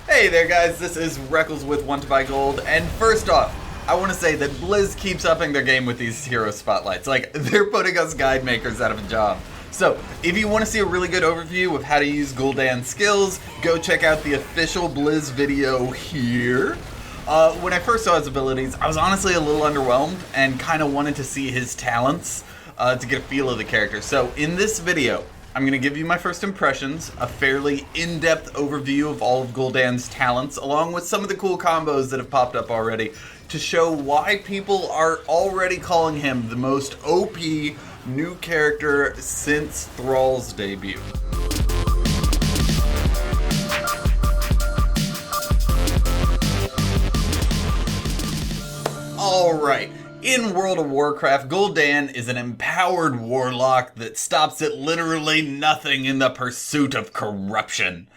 Hey there guys, this is Reckles with Want to Buy Gold, and first off, I want to say that Blizz keeps upping their game with these hero spotlights. Like, they're putting us guide makers out of a job. So, if you want to see a really good overview of how to use Gul'dan skills, go check out the official Blizz video here. When I first saw his abilities, I was honestly a little underwhelmed and kind of wanted to see his talents to get a feel of the character. So, in this video, I'm going to give you my first impressions, a fairly in-depth overview of all of Gul'dan's talents, along with some of the cool combos that have popped up already, to show why people are already calling him the most OP new character since Thrall's debut. Alright. In World of Warcraft, Gul'dan is an empowered warlock that stops at literally nothing in the pursuit of corruption.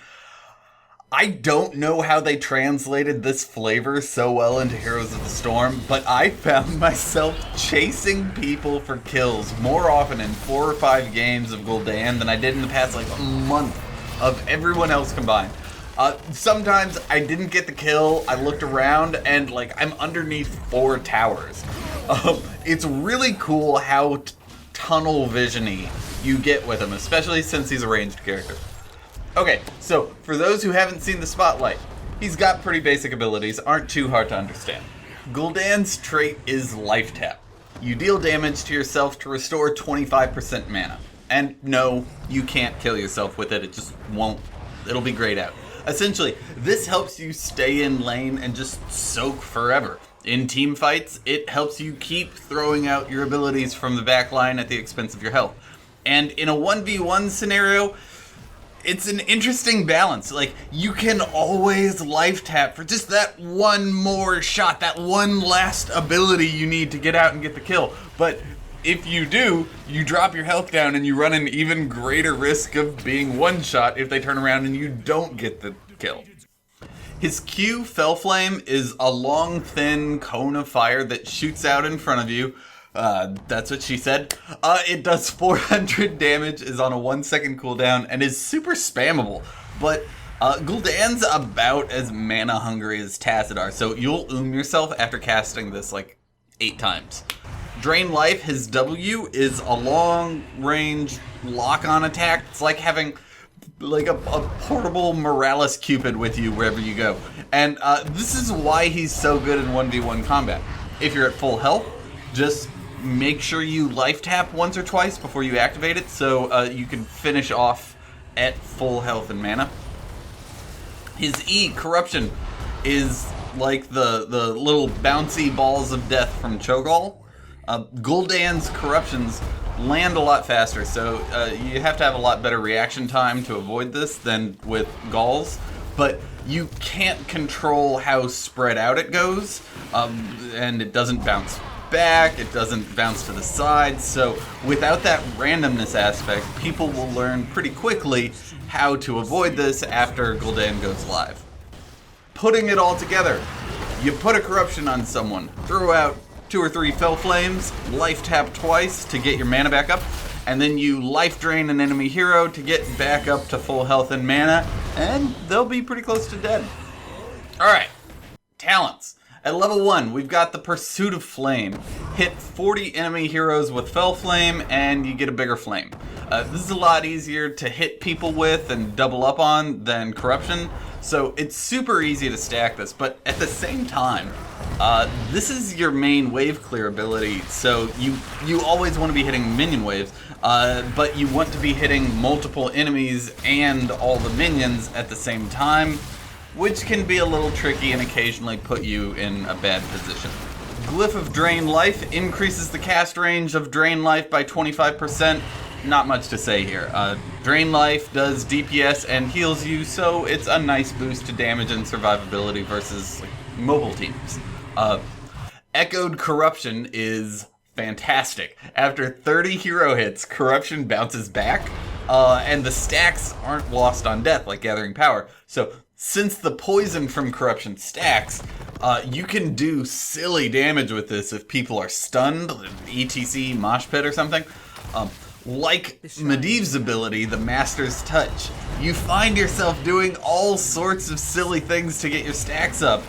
I don't know how they translated this flavor so well into Heroes of the Storm, but I found myself chasing people for kills more often in 4 or 5 games of Gul'dan than I did in the past month of everyone else combined. Sometimes I didn't get the kill, I looked around, and I'm underneath 4 towers. It's really cool how tunnel vision-y you get with him, especially since he's a ranged character. Okay, so for those who haven't seen the spotlight, he's got pretty basic abilities, aren't too hard to understand. Gul'dan's trait is Life Tap. You deal damage to yourself to restore 25% mana. And no, you can't kill yourself with it, it just won't. It'll be grayed out. Essentially, this helps you stay in lane and just soak forever. In team fights, it helps you keep throwing out your abilities from the back line at the expense of your health. And in a 1v1 scenario, it's an interesting balance. You can always life tap for just that one more shot, that one last ability you need to get out and get the kill. But if you do, you drop your health down and you run an even greater risk of being one-shot if they turn around and you don't get the kill. His Q, Fell Flame, is a long, thin cone of fire that shoots out in front of you. That's what she said. It does 400 damage, is on a 1-second cooldown, and is super spammable. But Gul'dan's about as mana hungry as Tassadar, so you'll yourself after casting this 8 times. Drain Life, his W, is a long-range lock-on attack. It's like having a portable Morales Cupid with you wherever you go. And this is why he's so good in 1v1 combat. If you're at full health, just make sure you life tap once or twice before you activate it so you can finish off at full health and mana. His E, Corruption, is like the little bouncy balls of death from Cho'Gall. Gul'dan's corruptions land a lot faster, so you have to have a lot better reaction time to avoid this than with Gauls, but you can't control how spread out it goes, and it doesn't bounce back, it doesn't bounce to the sides, so without that randomness aspect, people will learn pretty quickly how to avoid this after Gul'dan goes live. Putting it all together, you put a corruption on someone, throw out 2 or 3 Fell Flames, life tap twice to get your mana back up, and then you life drain an enemy hero to get back up to full health and mana, and they'll be pretty close to dead. Alright, talents. At level 1, we've got the Pursuit of Flame. Hit 40 enemy heroes with Fell Flame, and you get a bigger flame. This is a lot easier to hit people with and double up on than Corruption, so it's super easy to stack this, but at the same time, this is your main wave clear ability, so you always want to be hitting minion waves, but you want to be hitting multiple enemies and all the minions at the same time, which can be a little tricky and occasionally put you in a bad position. Glyph of Drain Life increases the cast range of Drain Life by 25%. Not much to say here. Drain Life does DPS and heals you, so it's a nice boost to damage and survivability versus mobile teams. Echoed Corruption is fantastic. After 30 hero hits, Corruption bounces back, and the stacks aren't lost on death like Gathering Power. So since the poison from Corruption stacks, you can do silly damage with this if people are stunned, ETC, Mosh Pit or something. Like Medivh's ability, the Master's Touch, you find yourself doing all sorts of silly things to get your stacks up.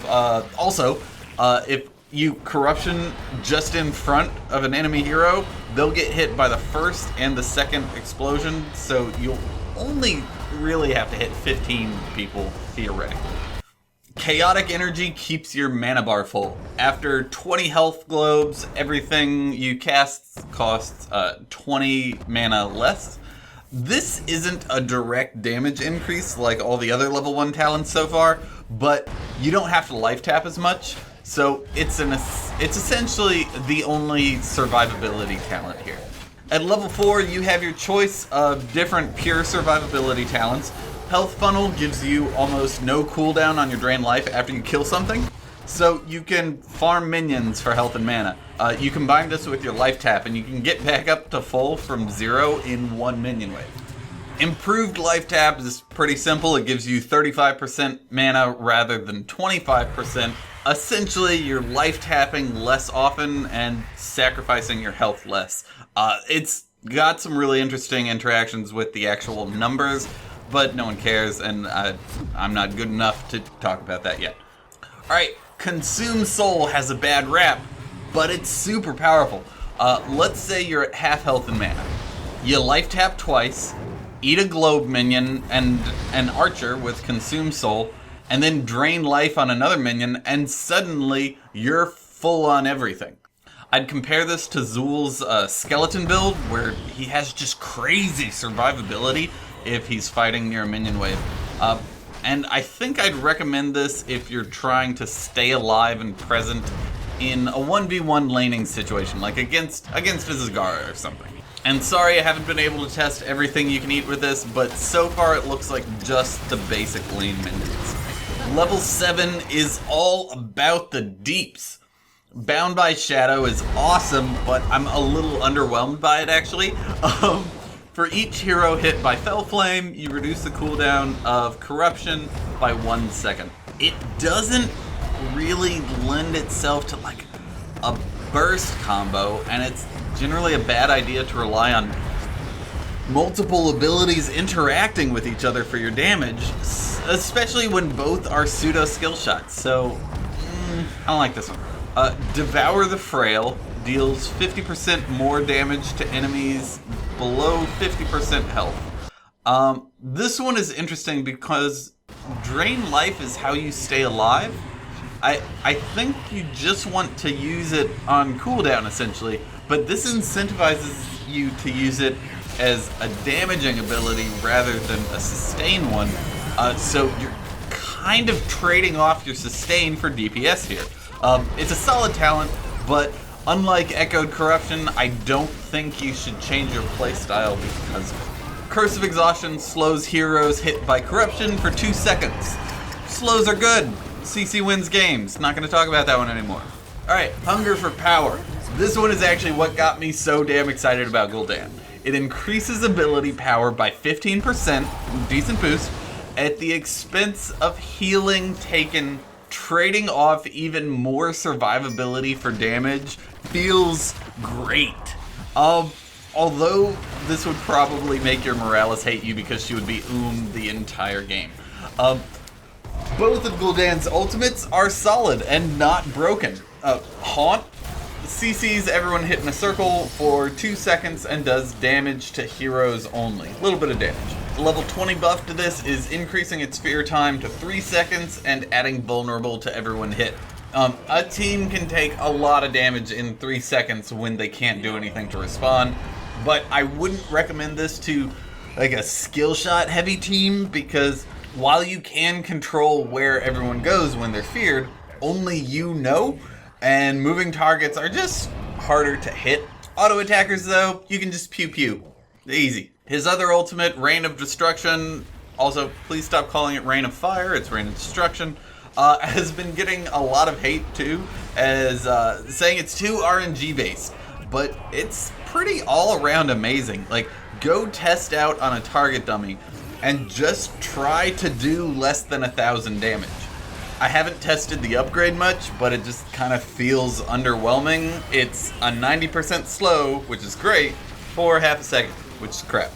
If you Corruption just in front of an enemy hero, they'll get hit by the first and the second explosion, so you'll only really have to hit 15 people, theoretically. Chaotic Energy keeps your mana bar full. After 20 health globes, everything you cast costs 20 mana less. This isn't a direct damage increase like all the other level 1 talents so far, but you don't have to life tap as much, so it's essentially the only survivability talent here. At level 4, you have your choice of different pure survivability talents. Health Funnel gives you almost no cooldown on your drain life after you kill something, so you can farm minions for health and mana. You combine this with your life tap, and you can get back up to full from 0 in 1 minion wave. Improved life tap is pretty simple. It gives you 35% mana rather than 25%. Essentially, you're life tapping less often and sacrificing your health less. It's got some really interesting interactions with the actual numbers, but no one cares, and I'm not good enough to talk about that yet. Alright, Consume Soul has a bad rap, but it's super powerful. Let's say you're at half health and mana. You life tap twice, eat a globe minion and an archer with Consume Soul, and then drain life on another minion, and suddenly you're full on everything. I'd compare this to Zul's skeleton build, where he has just crazy survivability if he's fighting near a minion wave. And I think I'd recommend this if you're trying to stay alive and present in a 1v1 laning situation, like against a Zagara or something. And sorry I haven't been able to test everything you can eat with this, but so far it looks like just the basic lane minions. Level 7 is all about the deeps. Bound by Shadow is awesome, but I'm a little underwhelmed by it actually. For each hero hit by Fell Flame, you reduce the cooldown of Corruption by 1 second. It doesn't really lend itself to like a burst combo, and it's generally a bad idea to rely on multiple abilities interacting with each other for your damage, especially when both are pseudo skill shots, so I don't like this one. Devour the Frail deals 50% more damage to enemies below 50% health. This one is interesting because Drain Life is how you stay alive. I think you just want to use it on cooldown essentially, but this incentivizes you to use it as a damaging ability rather than a sustain one. So you're kind of trading off your sustain for DPS here. It's a solid talent, but unlike Echoed Corruption, I don't think you should change your playstyle because of it. Curse of Exhaustion slows heroes hit by Corruption for 2 seconds. Slows are good. CC wins games. Not going to talk about that one anymore. Alright, Hunger for Power. This one is actually what got me so damn excited about Gul'dan. It increases ability power by 15%, decent boost, at the expense of healing taken. Trading off even more survivability for damage feels great. Although this would probably make your Morales hate you because she would be the entire game. Both of Gul'dan's ultimates are solid and not broken. Haunt CCs everyone hit in a circle for 2 seconds and does damage to heroes only. A little bit of damage. The level 20 buff to this is increasing its fear time to 3 seconds and adding vulnerable to everyone hit. A team can take a lot of damage in 3 seconds when they can't do anything to respond, but I wouldn't recommend this to like a skill shot heavy team because while you can control where everyone goes when they're feared, only you know, and moving targets are just harder to hit. Auto attackers though, you can just pew pew. Easy. His other ultimate, Rain of Destruction, also please stop calling it Rain of Fire, it's Rain of Destruction, has been getting a lot of hate too, as saying it's too RNG based, but it's pretty all around amazing. Like, go test out on a target dummy and just try to do less than 1,000 damage. I haven't tested the upgrade much, but it just kind of feels underwhelming. It's a 90% slow, which is great, for half a second. which is crap.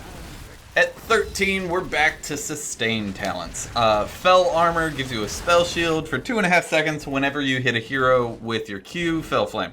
At 13, we're back to sustain talents. Fell Armor gives you a spell shield for 2.5 seconds whenever you hit a hero with your Q, Fell Flame.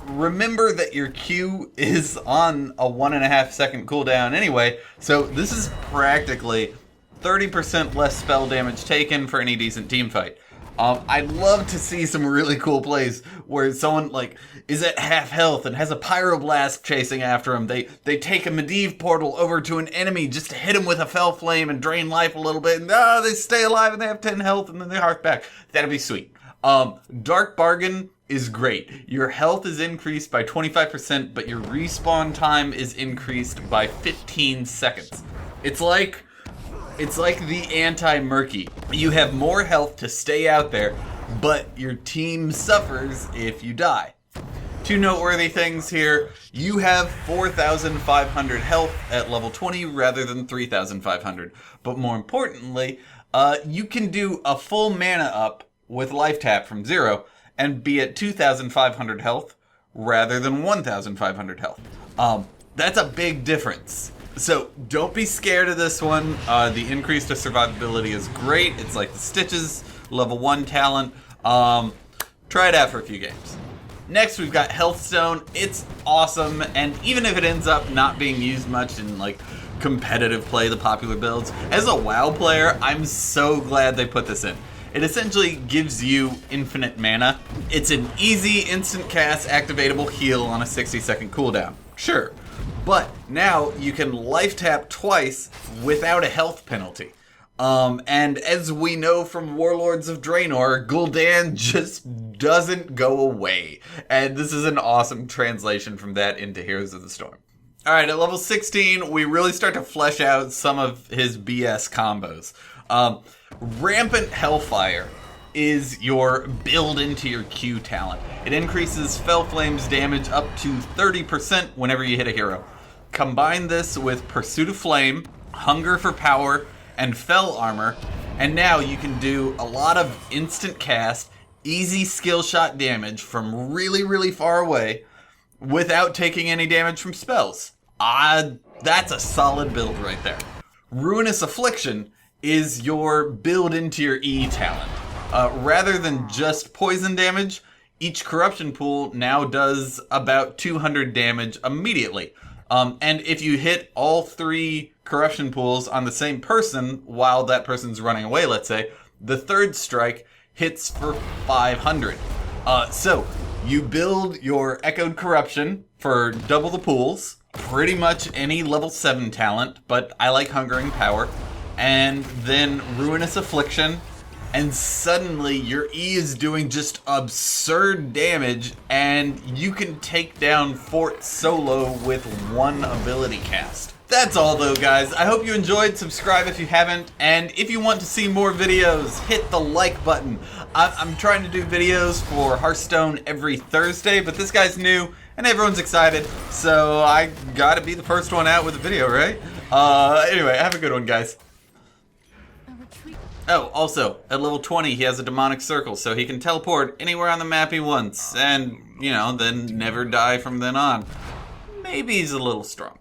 Remember that your Q is on a 1.5 second cooldown anyway, so this is practically 30% less spell damage taken for any decent team fight. I'd love to see some really cool plays where someone like is at half health and has a pyroblast chasing after him. They take a Medivh portal over to an enemy just to hit him with a fell flame and drain life a little bit, and they stay alive and they have 10 health and then they hark back. That'd be sweet. Dark Bargain is great. Your health is increased by 25%, but your respawn time is increased by 15 seconds. It's like the anti-Murky. You have more health to stay out there, but your team suffers if you die. Two noteworthy things here. You have 4,500 health at level 20 rather than 3,500. But more importantly, you can do a full mana up with life tap from 0 and be at 2,500 health rather than 1,500 health. That's a big difference. So don't be scared of this one. The increase to survivability is great. It's like the Stitches level 1 talent. Try it out for a few games. Next, we've got Healthstone. It's awesome, and even if it ends up not being used much in like competitive play, the popular builds, as a WoW player, I'm so glad they put this in. It essentially gives you infinite mana. It's an easy instant cast activatable heal on a 60-second cooldown. Sure. But now you can life tap twice without a health penalty. And as we know from Warlords of Draenor, Gul'dan just doesn't go away. And this is an awesome translation from that into Heroes of the Storm. Alright, at level 16, we really start to flesh out some of his BS combos. Rampant Hellfire is your build into your Q talent. It increases Fell Flame's damage up to 30% whenever you hit a hero. Combine this with Pursuit of Flame, Hunger for Power, and Fell Armor, and now you can do a lot of instant cast, easy skill shot damage from really, really far away without taking any damage from spells. That's a solid build right there. Ruinous Affliction is your build into your E talent. Rather than just poison damage, each corruption pool now does about 200 damage immediately. And if you hit all 3 corruption pools on the same person while that person's running away, let's say, the third strike hits for 500. So you build your Echoed Corruption for double the pools, pretty much any level 7 talent, but I like Hungering Power, and then Ruinous Affliction, and suddenly your E is doing just absurd damage, and you can take down Fort solo with 1 ability cast. That's all though, guys. I hope you enjoyed. Subscribe if you haven't, and if you want to see more videos, hit the like button. I'm trying to do videos for Hearthstone every Thursday, but this guy's new, and everyone's excited, so I gotta be the first one out with a video, right? Anyway, have a good one, guys. Oh, also, at level 20, he has a demonic circle, so he can teleport anywhere on the map he wants, and, you know, then never die from then on. Maybe he's a little strong.